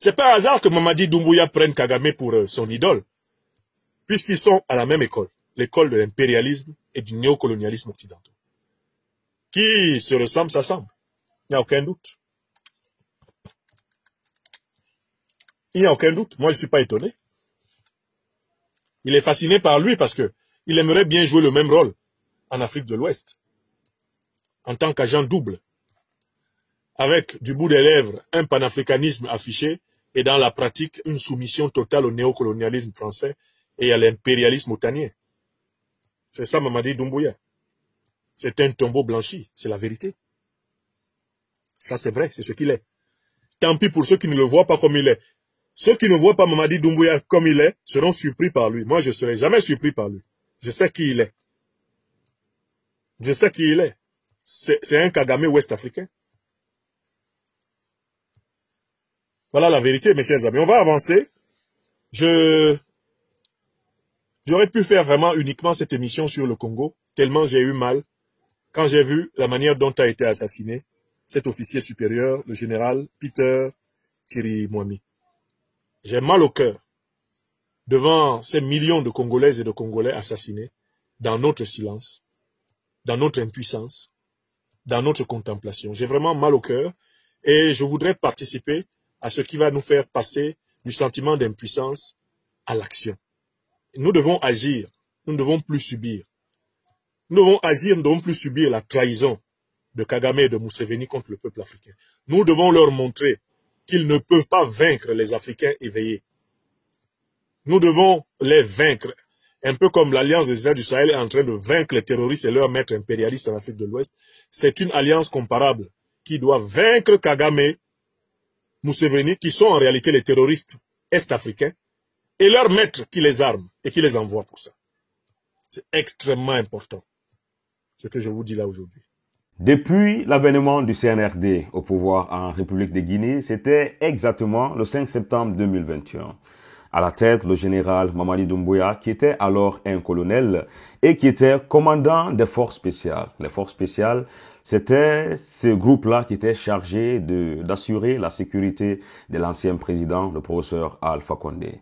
C'est pas un hasard que Mamadi Doumbouya prenne Kagame pour son idole, puisqu'ils sont à la même école, l'école de l'impérialisme et du néocolonialisme occidental. Qui se ressemble, s'assemble. Il n'y a aucun doute. Il n'y a aucun doute. Moi, je ne suis pas étonné. Il est fasciné par lui parce que il aimerait bien jouer le même rôle en Afrique de l'Ouest, en tant qu'agent double, avec du bout des lèvres un panafricanisme affiché et dans la pratique une soumission totale au néocolonialisme français et à l'impérialisme otanien. C'est ça Mamadi Doumbouya. C'est un tombeau blanchi, c'est la vérité. Ça c'est vrai, c'est ce qu'il est. Tant pis pour ceux qui ne le voient pas comme il est. Ceux qui ne voient pas Mamadi Doumbouya comme il est seront surpris par lui. Moi, je ne serai jamais surpris par lui. Je sais qui il est. Je sais qui il est. C'est un Kagame ouest-africain. Voilà la vérité, mes chers amis. On va avancer. J'aurais pu faire vraiment uniquement cette émission sur le Congo, tellement j'ai eu mal quand j'ai vu la manière dont a été assassiné cet officier supérieur, le général Peter Chirimwami. J'ai mal au cœur devant ces millions de Congolaises et de Congolais assassinés dans notre silence, dans notre impuissance, dans notre contemplation. J'ai vraiment mal au cœur et je voudrais participer à ce qui va nous faire passer du sentiment d'impuissance à l'action. Nous devons agir, nous ne devons plus subir. Nous devons agir, nous ne devons plus subir la trahison de Kagame et de Museveni contre le peuple africain. Nous devons leur montrer qu'ils ne peuvent pas vaincre les Africains éveillés. Nous devons les vaincre, un peu comme l'Alliance des États du Sahel est en train de vaincre les terroristes et leur maître impérialiste en Afrique de l'Ouest. C'est une alliance comparable qui doit vaincre Kagame, Museveni, qui sont en réalité les terroristes est-africains, et leur maître qui les arme et qui les envoie pour ça. C'est extrêmement important, ce que je vous dis là aujourd'hui. Depuis l'avènement du CNRD au pouvoir en République de Guinée, c'était exactement le 5 septembre 2021. À la tête, le général Mamadi Doumbouya, qui était alors un colonel et qui était commandant des forces spéciales. Les forces spéciales, c'était ce groupe-là qui était chargé d'assurer la sécurité de l'ancien président, le professeur Alpha Condé.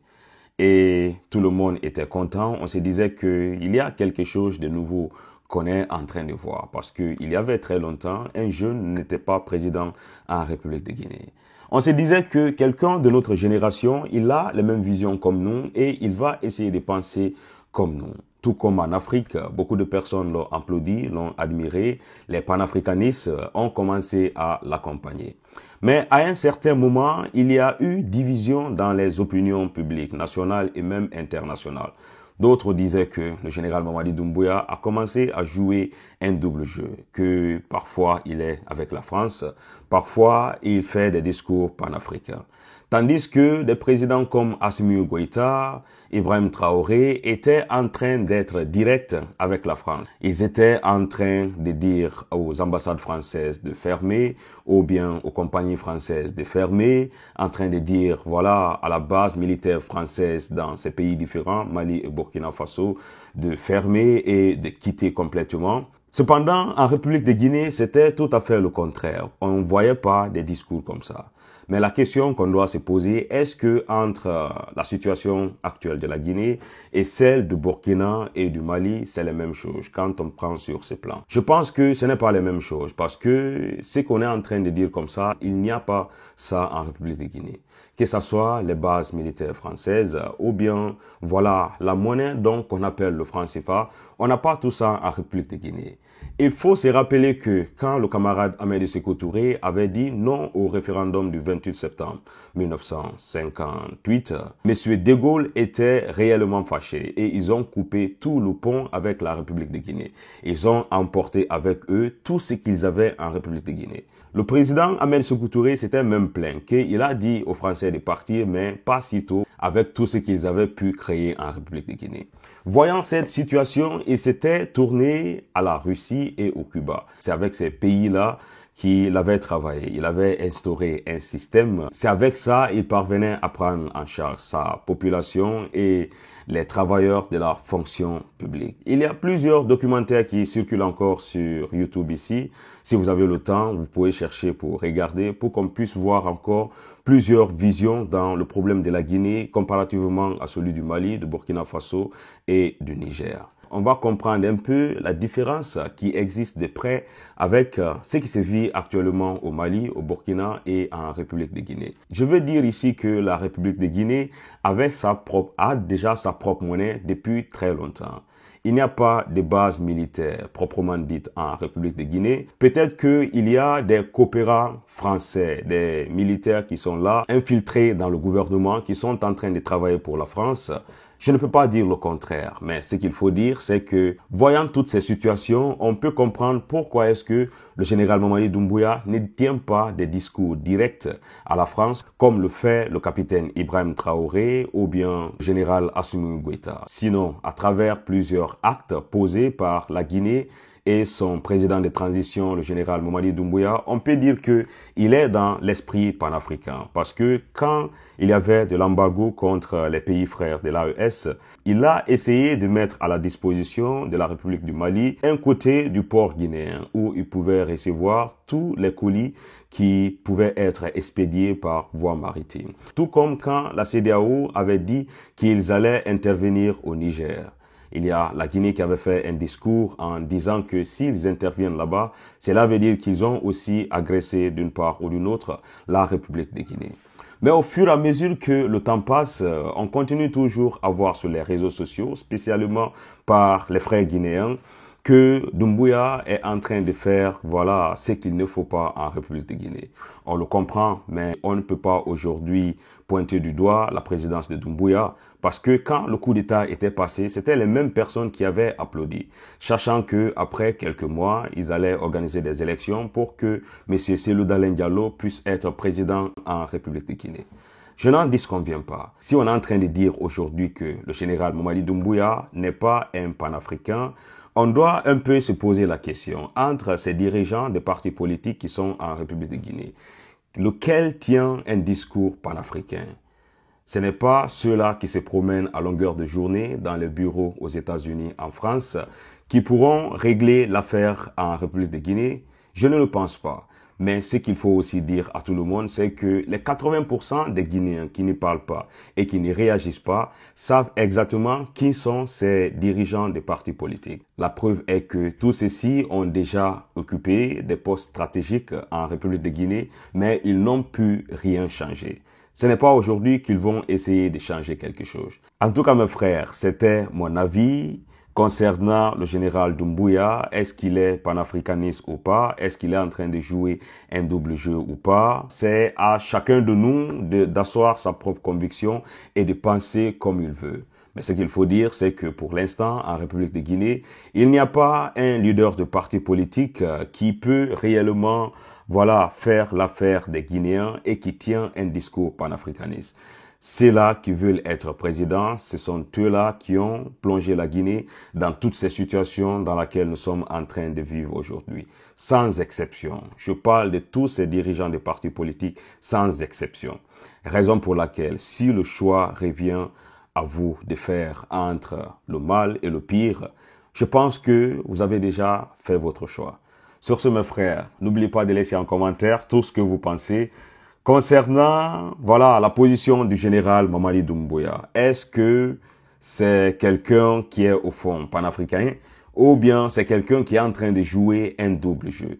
Et tout le monde était content. On se disait qu'il y a quelque chose de nouveau qu'on est en train de voir. Parce qu'il y avait très longtemps, un jeune n'était pas président en République de Guinée. On se disait que quelqu'un de notre génération, il a les mêmes visions comme nous et il va essayer de penser comme nous. Tout comme en Afrique, beaucoup de personnes l'ont applaudi, l'ont admiré. Les panafricanistes ont commencé à l'accompagner. Mais à un certain moment, il y a eu division dans les opinions publiques, nationales et même internationales. D'autres disaient que le général Mamadi Doumbouya a commencé à jouer un double jeu, que parfois il est avec la France, parfois il fait des discours panafricains. Tandis que des présidents comme Assimi Goïta, Ibrahim Traoré étaient en train d'être directs avec la France. Ils étaient en train de dire aux ambassades françaises de fermer, ou bien aux compagnies françaises de fermer, en train de dire, voilà, à la base militaire française dans ces pays différents, Mali et Burkina Faso, de fermer et de quitter complètement. Cependant, en République de Guinée, c'était tout à fait le contraire. On ne voyait pas des discours comme ça. Mais la question qu'on doit se poser, est-ce que entre la situation actuelle de la Guinée et celle du Burkina et du Mali, c'est la même chose quand on prend sur ces plans? Je pense que ce n'est pas les mêmes choses parce que ce qu'on est en train de dire comme ça, il n'y a pas ça en République de Guinée. Que ce soit les bases militaires françaises ou bien, voilà, la monnaie donc qu'on appelle le franc CFA, on n'a pas tout ça en République de Guinée. Il faut se rappeler que quand le camarade Amédée Sékou Touré avait dit non au référendum du 28 septembre 1958, M. De Gaulle était réellement fâché et ils ont coupé tout le pont avec la République de Guinée. Ils ont emporté avec eux tout ce qu'ils avaient en République de Guinée. Le président Amédée Sékou Touré s'était même plaint qu'il a dit aux Français de partir, mais pas si tôt, avec tout ce qu'ils avaient pu créer en République de Guinée. Voyant cette situation, il s'était tourné à la Russie et au Cuba. C'est avec ces pays-là qu'il avait travaillé. Il avait instauré un système. C'est avec ça qu'il parvenait à prendre en charge sa population et les travailleurs de la fonction publique. Il y a plusieurs documentaires qui circulent encore sur YouTube ici. Si vous avez le temps, vous pouvez chercher pour regarder, pour qu'on puisse voir encore plusieurs visions dans le problème de la Guinée comparativement à celui du Mali, de Burkina Faso et du Niger. On va comprendre un peu la différence qui existe de près avec ce qui se vit actuellement au Mali, au Burkina et en République de Guinée. Je veux dire ici que la République de Guinée a déjà sa propre monnaie depuis très longtemps. Il n'y a pas de base militaire proprement dite en République de Guinée. Peut-être qu'il y a des coopérants français, des militaires qui sont là, infiltrés dans le gouvernement, qui sont en train de travailler pour la France. Je ne peux pas dire le contraire, mais ce qu'il faut dire, c'est que, voyant toutes ces situations, on peut comprendre pourquoi est-ce que le général Mamadi Doumbouya ne tient pas des discours directs à la France, comme le fait le capitaine Ibrahim Traoré ou bien le général Assimi Goïta. Sinon, à travers plusieurs actes posés par la Guinée et son président de transition, le général Mamadi Doumbouya, on peut dire que il est dans l'esprit panafricain. Parce que quand il y avait de l'embargo contre les pays frères de l'AES, il a essayé de mettre à la disposition de la République du Mali un côté du port guinéen où il pouvait recevoir tous les colis qui pouvaient être expédiés par voie maritime. Tout comme quand la CEDEAO avait dit qu'ils allaient intervenir au Niger. Il y a la Guinée qui avait fait un discours en disant que s'ils interviennent là-bas, cela veut dire qu'ils ont aussi agressé d'une part ou d'une autre la République de Guinée. Mais au fur et à mesure que le temps passe, on continue toujours à voir sur les réseaux sociaux, spécialement par les frères guinéens, que Doumbouya est en train de faire, voilà, ce qu'il ne faut pas en République de Guinée. On le comprend, mais on ne peut pas aujourd'hui pointer du doigt la présidence de Doumbouya, parce que quand le coup d'État était passé, c'était les mêmes personnes qui avaient applaudi, sachant que après quelques mois, ils allaient organiser des élections pour que M. Cellou Dalein Diallo puisse être président en République de Guinée. Je n'en disconviens pas. Si on est en train de dire aujourd'hui que le général Mamadi Doumbouya n'est pas un panafricain, on doit un peu se poser la question entre ces dirigeants des partis politiques qui sont en République de Guinée, lequel tient un discours panafricain? Ce n'est pas ceux-là qui se promènent à longueur de journée dans les bureaux aux États-Unis, en France, qui pourront régler l'affaire en République de Guinée. Je ne le pense pas. Mais ce qu'il faut aussi dire à tout le monde, c'est que les 80% des Guinéens qui ne parlent pas et qui ne réagissent pas savent exactement qui sont ces dirigeants des partis politiques. La preuve est que tous ceux-ci ont déjà occupé des postes stratégiques en République de Guinée, mais ils n'ont pu rien changer. Ce n'est pas aujourd'hui qu'ils vont essayer de changer quelque chose. En tout cas, mes frères, c'était mon avis concernant le général Doumbouya. Est-ce qu'il est panafricaniste ou pas? Est-ce qu'il est en train de jouer un double jeu ou pas? C'est à chacun de nous d'asseoir sa propre conviction et de penser comme il veut. Mais ce qu'il faut dire, c'est que pour l'instant, en République de Guinée, il n'y a pas un leader de parti politique qui peut réellement, voilà, faire l'affaire des Guinéens et qui tient un discours panafricaniste. Ceux-là qui veulent être présidents, ce sont eux-là qui ont plongé la Guinée dans toutes ces situations dans lesquelles nous sommes en train de vivre aujourd'hui. Sans exception. Je parle de tous ces dirigeants des partis politiques sans exception. Raison pour laquelle, si le choix revient à vous de faire entre le mal et le pire, je pense que vous avez déjà fait votre choix. Sur ce, mes frères, n'oubliez pas de laisser en commentaire tout ce que vous pensez concernant, voilà, la position du général Mamadi Doumbouya. Est-ce que c'est quelqu'un qui est au fond panafricain ou bien c'est quelqu'un qui est en train de jouer un double jeu?